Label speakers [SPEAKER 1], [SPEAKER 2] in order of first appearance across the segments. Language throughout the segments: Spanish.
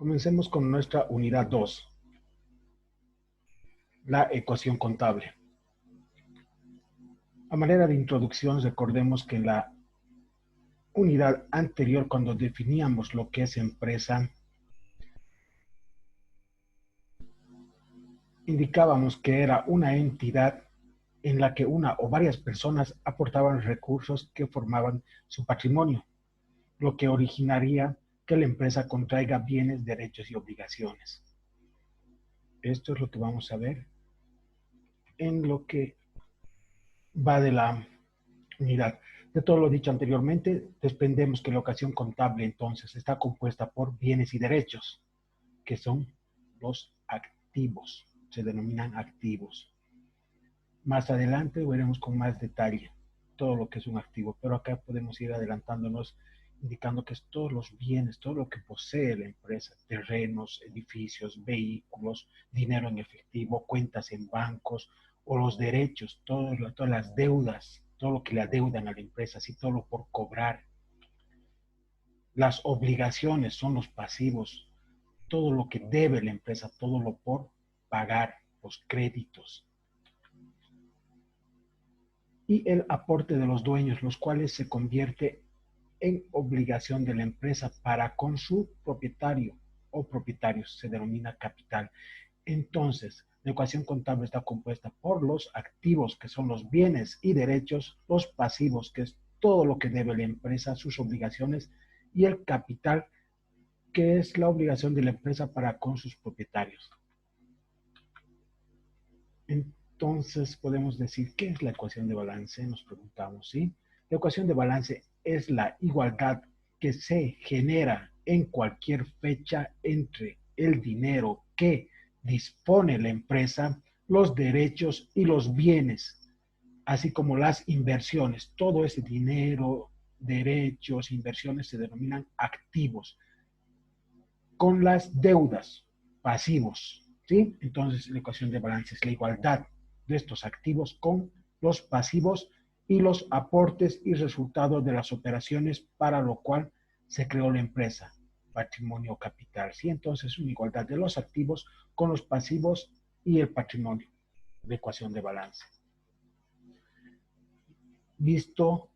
[SPEAKER 1] Comencemos con nuestra unidad 2, la ecuación contable. A manera de introducción, recordemos que en la unidad anterior, cuando definíamos lo que es empresa, indicábamos que era una entidad en la que una o varias personas aportaban recursos que formaban su patrimonio, lo que originaría que la empresa contraiga bienes, derechos y obligaciones. Esto es lo que vamos a ver en lo que va de la unidad. De todo lo dicho anteriormente, desprendemos que la ecuación contable entonces está compuesta por bienes y derechos, que son los activos, se denominan activos. Más adelante veremos con más detalle todo lo que es un activo, pero acá podemos ir adelantándonos indicando que es todos los bienes, todo lo que posee la empresa, terrenos, edificios, vehículos, dinero en efectivo, cuentas en bancos o los derechos, todas las deudas, todo lo que le adeudan a la empresa, así todo lo por cobrar. Las obligaciones son los pasivos, todo lo que debe la empresa, todo lo por pagar, los créditos. Y el aporte de los dueños, los cuales se convierte en obligación de la empresa para con su propietario o propietarios, se denomina capital. Entonces, la ecuación contable está compuesta por los activos, que son los bienes y derechos, los pasivos, que es todo lo que debe la empresa, sus obligaciones, y el capital, que es la obligación de la empresa para con sus propietarios. Entonces, podemos decir, ¿qué es la ecuación de balance? Nos preguntamos, ¿sí? La ecuación de balance es la igualdad que se genera en cualquier fecha entre el dinero que dispone la empresa, los derechos y los bienes, así como las inversiones. Todo ese dinero, derechos, inversiones se denominan activos, con las deudas, pasivos, ¿sí? Entonces, la ecuación de balance es la igualdad de estos activos con los pasivos y los aportes y resultados de las operaciones para lo cual se creó la empresa, patrimonio capital, ¿sí? Entonces, una igualdad de los activos con los pasivos y el patrimonio, de ecuación de balance. Visto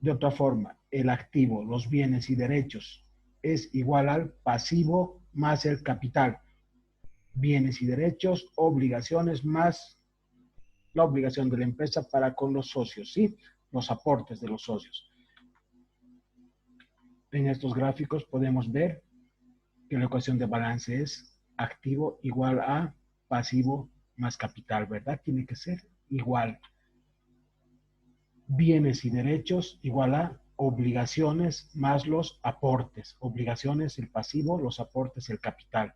[SPEAKER 1] de otra forma, el activo, los bienes y derechos es igual al pasivo más el capital. Bienes y derechos, obligaciones más la obligación de la empresa para con los socios, ¿sí? Los aportes de los socios. En estos gráficos podemos ver que la ecuación de balance es activo igual a pasivo más capital, ¿verdad? Tiene que ser igual. Bienes y derechos igual a obligaciones más los aportes. Obligaciones el pasivo, los aportes el capital.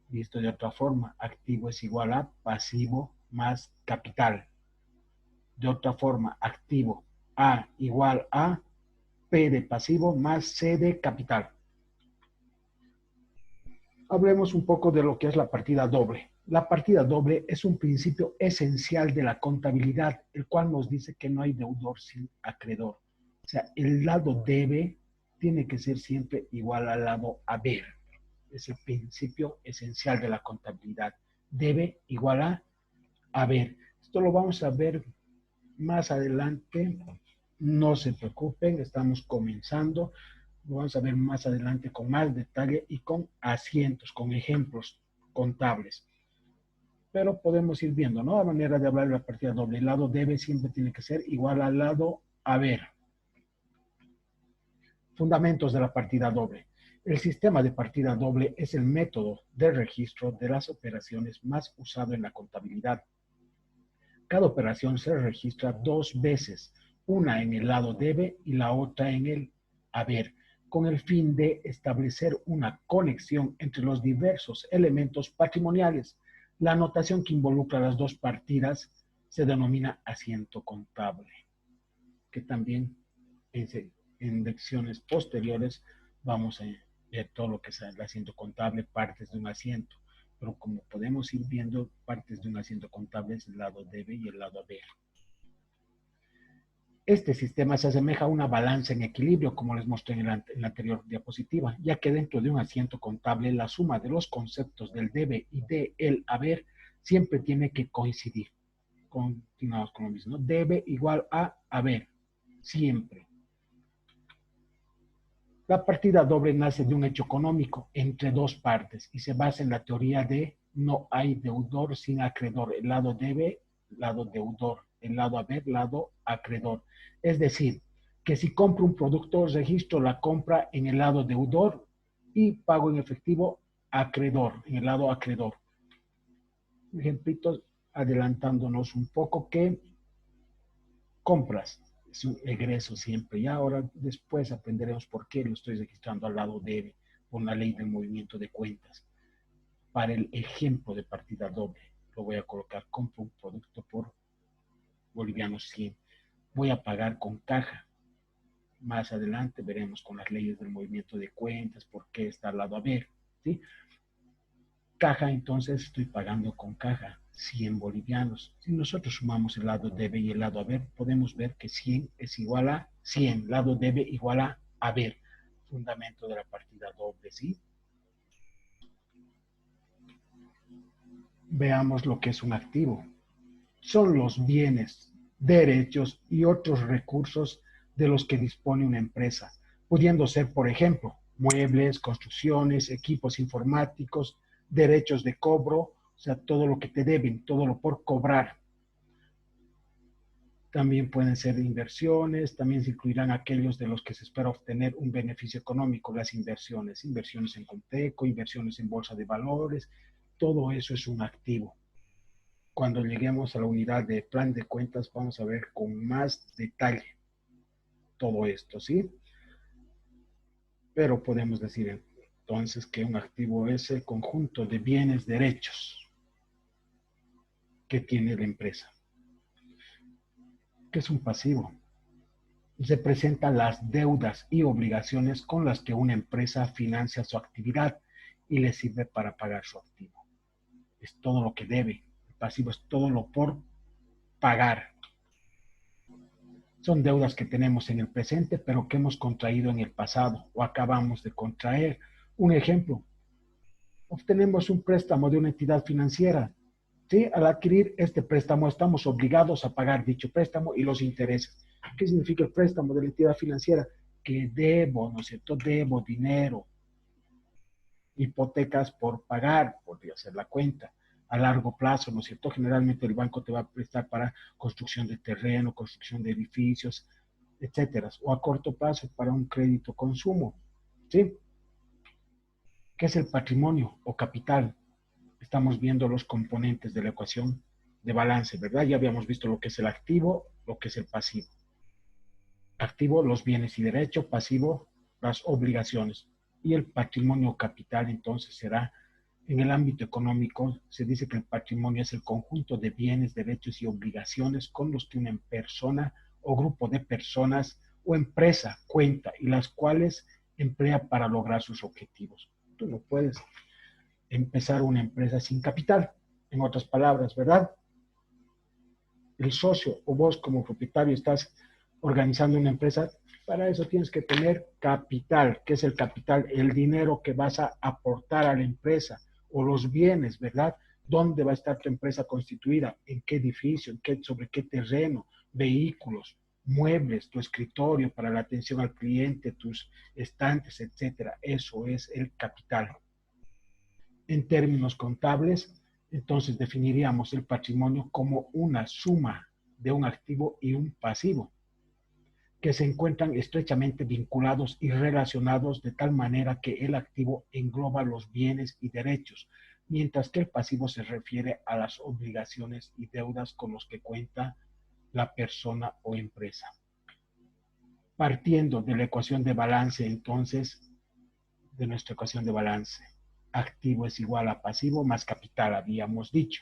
[SPEAKER 1] Visto de otra forma, activo es igual a pasivo más capital. De otra forma, activo A igual a P de pasivo más C de capital. Hablemos un poco de lo que es la partida doble. La partida doble es un principio esencial de la contabilidad, el cual nos dice que no hay deudor sin acreedor. O sea, el lado debe tiene que ser siempre igual al lado haber. Es el principio esencial de la contabilidad. Debe igual a haber. Esto lo vamos a ver más adelante. No se preocupen, estamos comenzando. Lo vamos a ver más adelante con más detalle y con asientos, con ejemplos contables. Pero podemos ir viendo, ¿no? La manera de hablar de la partida doble. El lado debe siempre tiene que ser igual al lado haber. Fundamentos de la partida doble. El sistema de partida doble es el método de registro de las operaciones más usado en la contabilidad. Cada operación se registra dos veces, una en el lado debe y la otra en el haber, con el fin de establecer una conexión entre los diversos elementos patrimoniales. La anotación que involucra las dos partidas se denomina asiento contable, que también en lecciones posteriores vamos a ver todo lo que es el asiento contable, partes de un asiento. Pero como podemos ir viendo, partes de un asiento contable es el lado debe y el lado haber. Este sistema se asemeja a una balanza en equilibrio, como les mostré en la anterior diapositiva, ya que dentro de un asiento contable la suma de los conceptos del debe y del haber siempre tiene que coincidir. Continuamos con lo mismo, ¿no? Debe igual a haber, siempre. La partida doble nace de un hecho económico entre dos partes y se basa en la teoría de no hay deudor sin acreedor. El lado debe, lado deudor. El lado haber, lado acreedor. Es decir, que si compro un producto, registro la compra en el lado deudor y pago en efectivo acreedor, en el lado acreedor. Ejemplitos adelantándonos un poco que compras es un egreso siempre. Y ahora después aprenderemos por qué lo estoy registrando al lado debe con la ley del movimiento de cuentas. Para el ejemplo de partida doble, lo voy a colocar, compro un producto por bolivianos 100. Voy a pagar con caja. Más adelante veremos con las leyes del movimiento de cuentas por qué está al lado haber, ¿sí? Caja, entonces estoy pagando con caja 100 bolivianos. Si nosotros sumamos el lado debe y el lado haber, podemos ver que 100 es igual a 100, lado debe igual a haber, fundamento de la partida doble, ¿sí? Veamos lo que es un activo. Son los bienes, derechos y otros recursos de los que dispone una empresa, pudiendo ser, por ejemplo, muebles, construcciones, equipos informáticos, derechos de cobro, o sea, todo lo que te deben, todo lo por cobrar. También pueden ser inversiones, también se incluirán aquellos de los que se espera obtener un beneficio económico, las inversiones, inversiones en Conteco, inversiones en bolsa de valores, todo eso es un activo. Cuando lleguemos a la unidad de plan de cuentas vamos a ver con más detalle todo esto, ¿sí? Pero podemos decir entonces que un activo es el conjunto de bienes, derechos que tiene la empresa. ¿Qué es un pasivo? Representa las deudas y obligaciones con las que una empresa financia su actividad y le sirve para pagar su activo. Es todo lo que debe. El pasivo es todo lo por pagar. Son deudas que tenemos en el presente, pero que hemos contraído en el pasado o acabamos de contraer. Un ejemplo, obtenemos un préstamo de una entidad financiera. ¿Sí? Al adquirir este préstamo estamos obligados a pagar dicho préstamo y los intereses. ¿Qué significa el préstamo de la entidad financiera? Que debo, ¿no es cierto? Debo dinero, hipotecas por pagar, podría ser la cuenta a largo plazo, ¿no es cierto? Generalmente el banco te va a prestar para construcción de terreno, construcción de edificios, etcétera, o a corto plazo para un crédito consumo, ¿sí? ¿Qué es el patrimonio o capital? Estamos viendo los componentes de la ecuación de balance, ¿verdad? Ya habíamos visto lo que es el activo, lo que es el pasivo. Activo, los bienes y derechos, pasivo, las obligaciones. Y el patrimonio capital, entonces, será, en el ámbito económico, se dice que el patrimonio es el conjunto de bienes, derechos y obligaciones con los que una persona o grupo de personas o empresa cuenta y las cuales emplea para lograr sus objetivos. Tú no puedes empezar una empresa sin capital, en otras palabras, ¿verdad? El socio o vos como propietario estás organizando una empresa, para eso tienes que tener capital. ¿Qué es el capital? El dinero que vas a aportar a la empresa o los bienes, ¿verdad? ¿Dónde va a estar tu empresa constituida? ¿En qué edificio? ¿Sobre qué terreno? Vehículos, muebles, tu escritorio para la atención al cliente, tus estantes, etcétera. Eso es el capital. En términos contables, entonces definiríamos el patrimonio como una suma de un activo y un pasivo, que se encuentran estrechamente vinculados y relacionados de tal manera que el activo engloba los bienes y derechos, mientras que el pasivo se refiere a las obligaciones y deudas con los que cuenta la persona o empresa. Partiendo de la ecuación de balance, entonces, de nuestra ecuación de balance, activo es igual a pasivo más capital, habíamos dicho.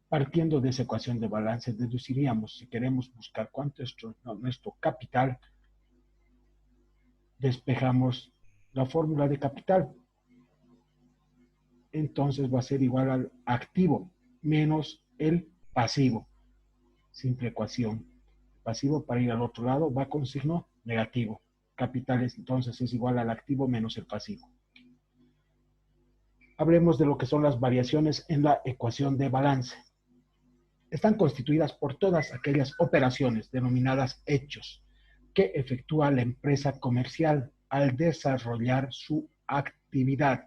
[SPEAKER 1] Partiendo de esa ecuación de balance, deduciríamos, si queremos buscar cuánto es nuestro capital, despejamos la fórmula de capital. Entonces va a ser igual al activo menos el pasivo. Simple ecuación. pasivo para ir al otro lado va con signo negativo. Capital entonces es igual al activo menos el pasivo. Hablemos de lo que son las variaciones en la ecuación de balance. Están constituidas por todas aquellas operaciones denominadas hechos que efectúa la empresa comercial al desarrollar su actividad,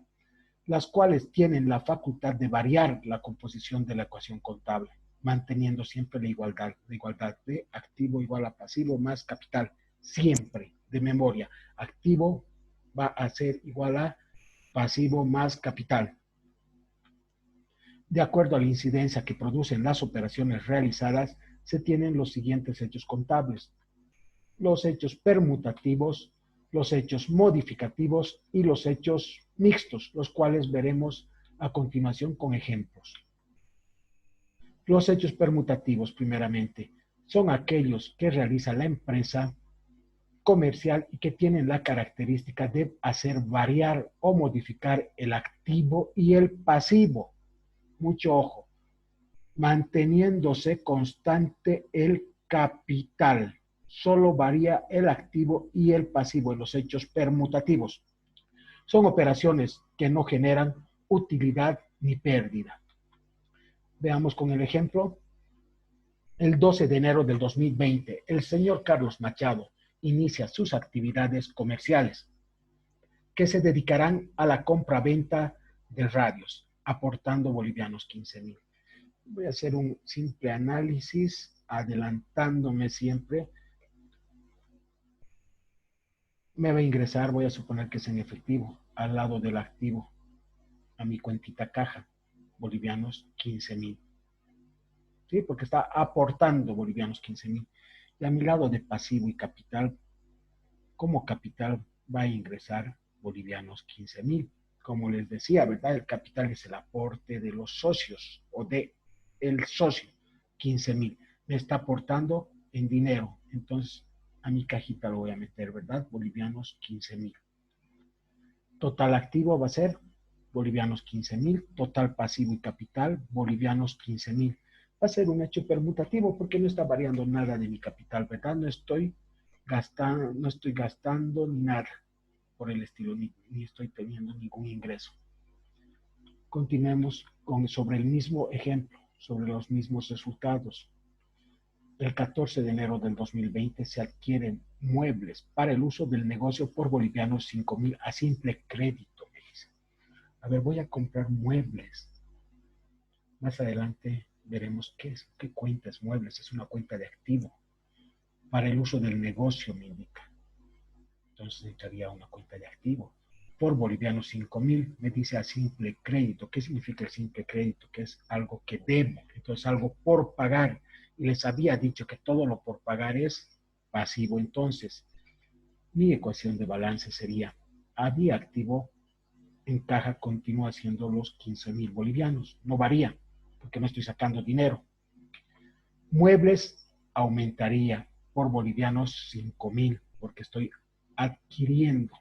[SPEAKER 1] las cuales tienen la facultad de variar la composición de la ecuación contable, manteniendo siempre la igualdad de activo igual a pasivo más capital, siempre de memoria. Activo va a ser igual a pasivo más capital. De acuerdo a la incidencia que producen las operaciones realizadas, se tienen los siguientes hechos contables: los hechos permutativos, los hechos modificativos y los hechos mixtos, los cuales veremos a continuación con ejemplos. Los hechos permutativos, primeramente, son aquellos que realiza la empresa comercial y que tienen la característica de hacer variar o modificar el activo y el pasivo. Mucho ojo, manteniéndose constante el capital. Solo varía el activo y el pasivo en los hechos permutativos. Son operaciones que no generan utilidad ni pérdida. Veamos con el ejemplo. El 12 de enero del 2020, el señor Carlos Machado inicia sus actividades comerciales, que se dedicarán a la compra-venta de radios, aportando bolivianos 15,000. Voy a hacer un simple análisis, adelantándome siempre. Me va a ingresar, voy a suponer que es en efectivo, al lado del activo, a mi cuentita caja, bolivianos 15,000. ¿Sí? Porque está aportando bolivianos 15,000. Y a mi lado de pasivo y capital, como capital va a ingresar bolivianos 15,000. Como les decía, ¿verdad? El capital es el aporte de los socios o de el socio, 15,000. Me está aportando en dinero. Entonces, a mi cajita lo voy a meter, ¿verdad? Bolivianos 15,000. Total activo va a ser bolivianos 15,000. Total pasivo y capital, bolivianos 15,000. Va a ser un hecho permutativo porque no está variando nada de mi capital, ¿verdad? No estoy gastando ni nada por el estilo, ni estoy teniendo ningún ingreso. Continuemos sobre el mismo ejemplo, sobre los mismos resultados. El 14 de enero del 2020 se adquieren muebles para el uso del negocio por bolivianos 5,000 a simple crédito, me dice. A ver, voy a comprar muebles. Más adelante veremos qué cuenta es muebles. Es una cuenta de activo. Para el uso del negocio, me indica. Entonces necesitaría una cuenta de activo. Por bolivianos 5,000, me dice a simple crédito. ¿Qué significa el simple crédito? Que es algo que debo, entonces algo por pagar. Y les había dicho que todo lo por pagar es pasivo. Entonces, mi ecuación de balance sería A día activo en caja continúa siendo los 15,000 bolivianos. No varía, porque no estoy sacando dinero. Muebles aumentaría por bolivianos 5,000, porque estoy adquiriendo.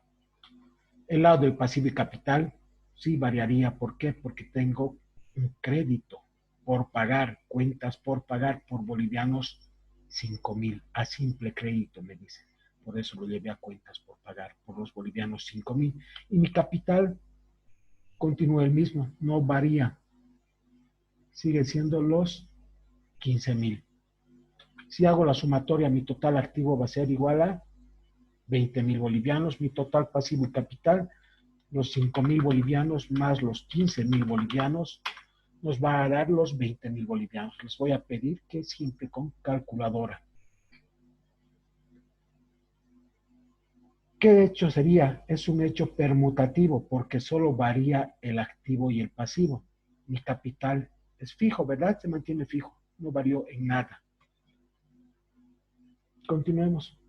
[SPEAKER 1] El lado del pasivo y capital sí variaría. ¿Por qué? Porque tengo un crédito por pagar, cuentas por pagar por bolivianos 5,000 a simple crédito, me dice. Por eso lo llevé a cuentas por pagar por los bolivianos 5,000. Y mi capital continúa el mismo, no varía. Sigue siendo los 15,000. Si hago la sumatoria, mi total activo va a ser igual a 20,000 bolivianos. Mi total pasivo y capital, los 5,000 bolivianos más los 15,000 bolivianos, nos va a dar los 20,000 bolivianos. Les voy a pedir que siempre con calculadora. ¿Qué hecho sería? Es un hecho permutativo porque solo varía el activo y el pasivo. Mi capital es fijo, ¿verdad? Se mantiene fijo, no varió en nada. Continuemos.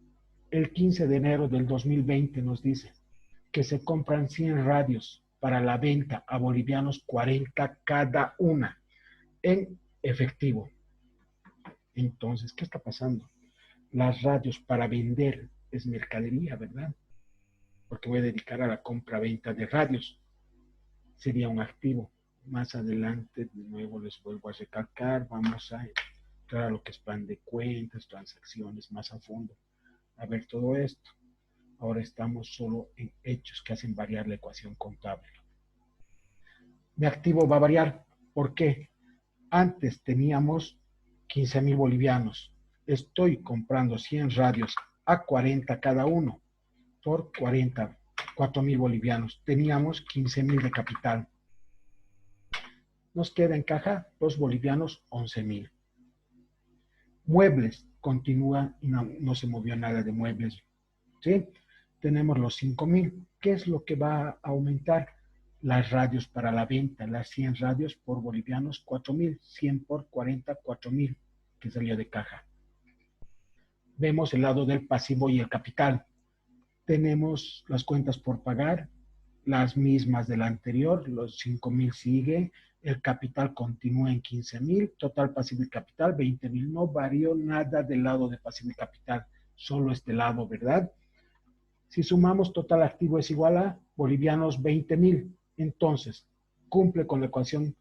[SPEAKER 1] El 15 de enero del 2020 nos dice que se compran 100 radios para la venta a bolivianos 40 cada una en efectivo. Entonces, ¿qué está pasando? Las radios para vender es mercadería, ¿verdad? Porque voy a dedicar a la compra-venta de radios. Sería un activo. Más adelante, de nuevo, les vuelvo a recalcar. Vamos a entrar a lo que es plan de cuentas, transacciones más a fondo, a ver todo esto. Ahora estamos solo en hechos que hacen variar la ecuación contable. Mi activo va a variar. ¿Por qué? Antes teníamos 15,000 bolivianos. Estoy comprando 100 radios a 40 cada uno por 40, 4,000 bolivianos. Teníamos 15,000 de capital. Nos queda en caja los bolivianos 11,000. Muebles, continúa y no se movió nada de muebles. ¿Sí? Tenemos los 5,000. ¿Qué es lo que va a aumentar? Las radios para la venta, las 100 radios por bolivianos 4,000, 100 por 40, 4,000, que salió de caja. Vemos el lado del pasivo y el capital. Tenemos las cuentas por pagar, las mismas del anterior, los 5,000 sigue, el capital continúa en 15,000, total pasivo y capital 20,000. No varió nada del lado de pasivo y capital, solo este lado, ¿verdad? Si sumamos total activo es igual a bolivianos 20,000, entonces cumple con la ecuación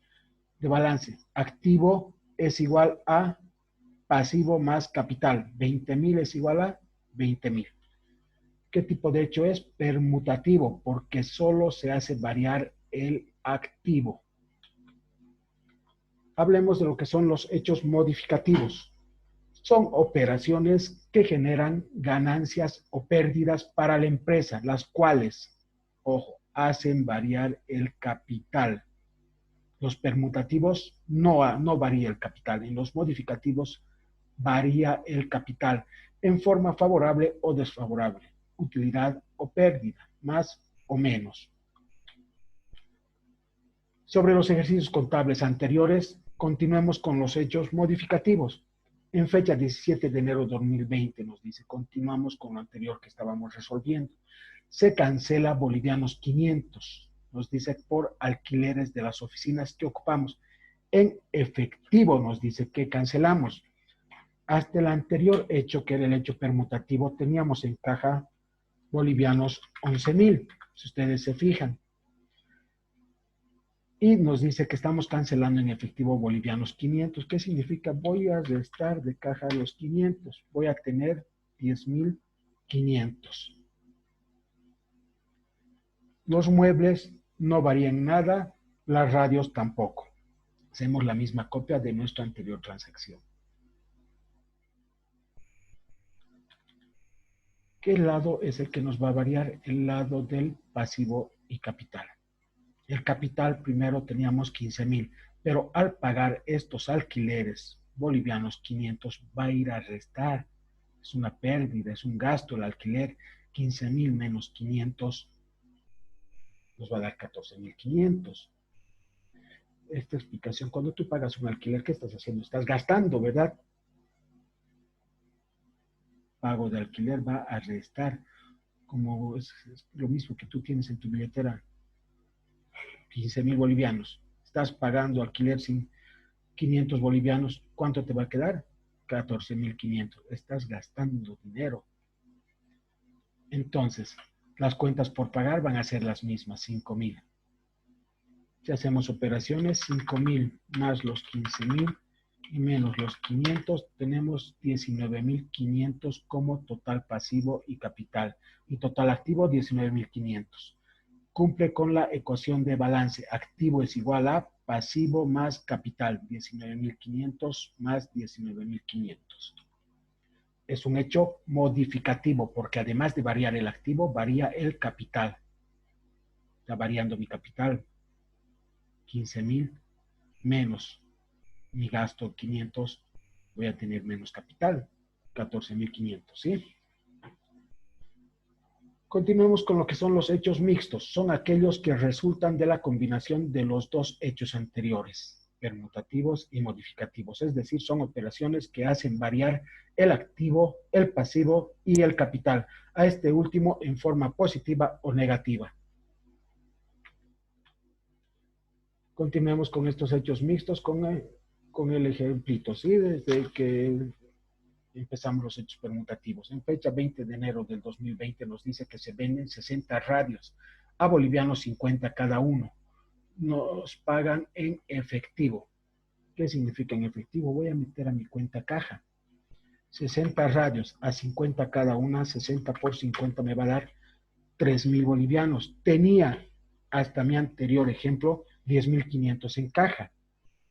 [SPEAKER 1] de balance. Activo es igual a pasivo más capital. 20,000 es igual a 20,000. ¿Qué tipo de hecho es? Permutativo, porque solo se hace variar el activo. Hablemos de lo que son los hechos modificativos. Son operaciones que generan ganancias o pérdidas para la empresa, las cuales, ojo, hacen variar el capital. Los permutativos no varía el capital, en los modificativos varía el capital en forma favorable o desfavorable, utilidad o pérdida, más o menos. Sobre los ejercicios contables anteriores, continuemos con los hechos modificativos. En fecha 17 de enero de 2020 nos dice, continuamos con lo anterior que estábamos resolviendo. Se cancela bolivianos 500, nos dice por alquileres de las oficinas que ocupamos. En efectivo nos dice que cancelamos. Hasta el anterior hecho, que era el hecho permutativo, teníamos en caja bolivianos 11,000, si ustedes se fijan. Y nos dice que estamos cancelando en efectivo bolivianos 500. ¿Qué significa? Voy a restar de caja los 500. Voy a tener 10,500. Los muebles no varían nada, las radios tampoco. Hacemos la misma copia de nuestra anterior transacción. ¿Qué lado es el que nos va a variar? El lado del pasivo y capital. El capital primero teníamos 15,000, pero al pagar estos alquileres bolivianos 500 va a ir a restar. Es una pérdida, es un gasto el alquiler. 15,000 menos 500 nos va a dar 14,500. Esta explicación, cuando tú pagas un alquiler, ¿qué estás haciendo? Estás gastando, ¿verdad? Pago de alquiler va a restar, como es lo mismo que tú tienes en tu billetera, 15,000 bolivianos. Estás pagando alquiler sin 500 bolivianos. ¿Cuánto te va a quedar? 14,500. Estás gastando dinero. Entonces, las cuentas por pagar van a ser las mismas, 5,000. Si hacemos operaciones, 5,000 más los 15,000 y menos los 500, tenemos 19,500 como total pasivo y capital. Y total activo, 19,500. Cumple con la ecuación de balance. Activo es igual a pasivo más capital. 19,500 más 19,500. Es un hecho modificativo porque además de variar el activo, varía el capital. Está variando mi capital. 15,000 menos mi gasto 500, voy a tener menos capital. 14,500, ¿sí? Continuemos con lo que son los hechos mixtos. Son aquellos que resultan de la combinación de los dos hechos anteriores, permutativos y modificativos. Es decir, son operaciones que hacen variar el activo, el pasivo y el capital, a este último en forma positiva o negativa. Continuemos con estos hechos mixtos con el ejemplito, ¿sí? Desde que empezamos los hechos permutativos. En fecha 20 de enero del 2020 nos dice que se venden 60 radios a bolivianos 50 cada uno. Nos pagan en efectivo. ¿Qué significa en efectivo? Voy a meter a mi cuenta caja. 60 radios a 50 cada una, 60 por 50 me va a dar 3.000 bolivianos. Tenía, hasta mi anterior ejemplo, 10.500 en caja.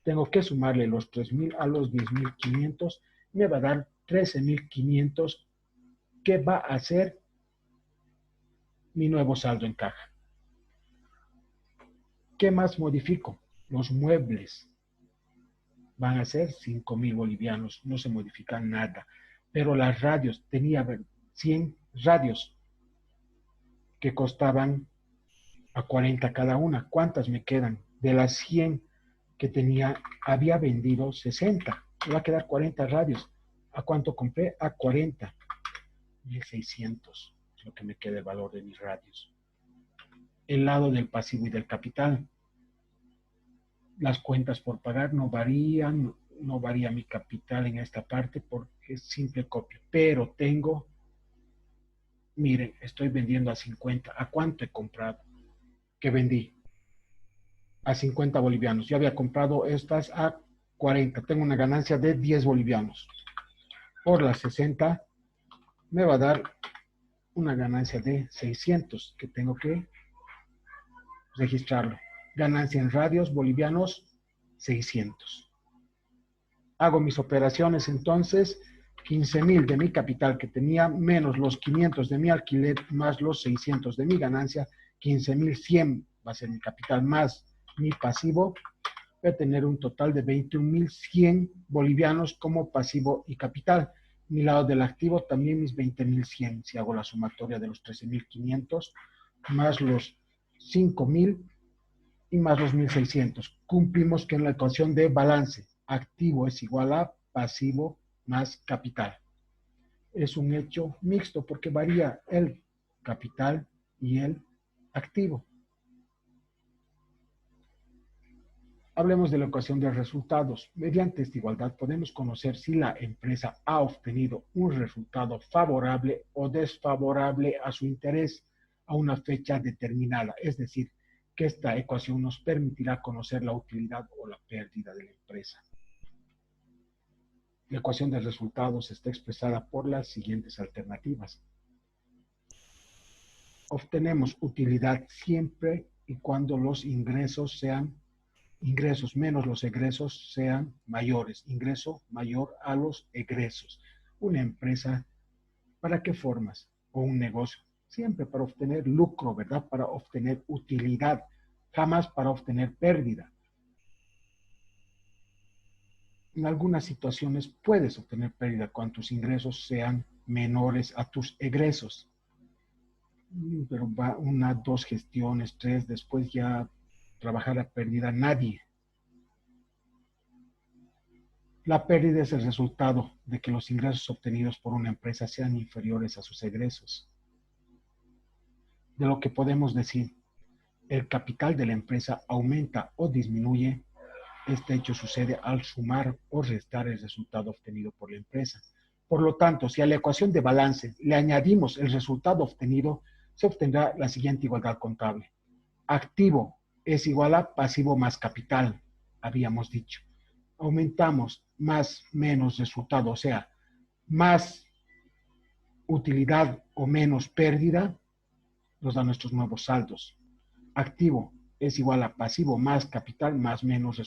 [SPEAKER 1] Tengo que sumarle los 3.000 a los 10.500, me va a dar 13.500, que va a ser mi nuevo saldo en caja. ¿Qué más modifico? Los muebles van a ser 5.000 bolivianos, no se modifica nada. Pero las radios, tenía 100 radios que costaban a 40 cada una. ¿Cuántas me quedan? De las 100 que tenía, había vendido 60. Me va a quedar 40 radios. ¿A cuánto compré? A 40. 1.600 es lo que me queda el valor de mis radios. El lado del pasivo y del capital. Las cuentas por pagar no varían, no varía mi capital en esta parte porque es simple copia. Pero tengo, miren, estoy vendiendo a 50. ¿A cuánto he comprado? Que vendí a 50 bolivianos. Yo había comprado estas a 40. Tengo una ganancia de 10 bolivianos. Por las 60 me va a dar una ganancia de 600 que tengo que registrarlo. Ganancia en radios bolivianos 600. Hago mis operaciones entonces, 15.000 de mi capital que tenía, menos los 500 de mi alquiler, más los 600 de mi ganancia, 15.100 va a ser mi capital más mi pasivo. Voy a tener un total de 21.100 bolivianos como pasivo y capital. Mi lado del activo también mis 20.100, si hago la sumatoria de los 13.500, más los 5.000 y más los 1.600. Cumplimos que en la ecuación de balance, activo es igual a pasivo más capital. Es un hecho mixto porque varía el capital y el activo. Hablemos de la ecuación de resultados. Mediante esta igualdad podemos conocer si la empresa ha obtenido un resultado favorable o desfavorable a su interés a una fecha determinada. Es decir, que esta ecuación nos permitirá conocer la utilidad o la pérdida de la empresa. La ecuación de resultados está expresada por las siguientes alternativas. Obtenemos utilidad siempre y cuando los ingresos menos los egresos sean mayores, ingreso mayor a los egresos. Una empresa, ¿para qué formas? O un negocio, siempre para obtener lucro, ¿verdad? Para obtener utilidad, jamás para obtener pérdida. En algunas situaciones puedes obtener pérdida cuando tus ingresos sean menores a tus egresos. Pero va una, dos gestiones, tres, después ya trabajar a pérdida, nadie. La pérdida es el resultado de que los ingresos obtenidos por una empresa sean inferiores a sus egresos. De lo que podemos decir, el capital de la empresa aumenta o disminuye. Este hecho sucede al sumar o restar el resultado obtenido por la empresa. Por lo tanto, si a la ecuación de balance le añadimos el resultado obtenido, se obtendrá la siguiente igualdad contable. Activo es igual a pasivo más capital, habíamos dicho. Aumentamos más menos resultado, o sea, más utilidad o menos pérdida, nos da nuestros nuevos saldos. Activo es igual a pasivo más capital más menos resultado.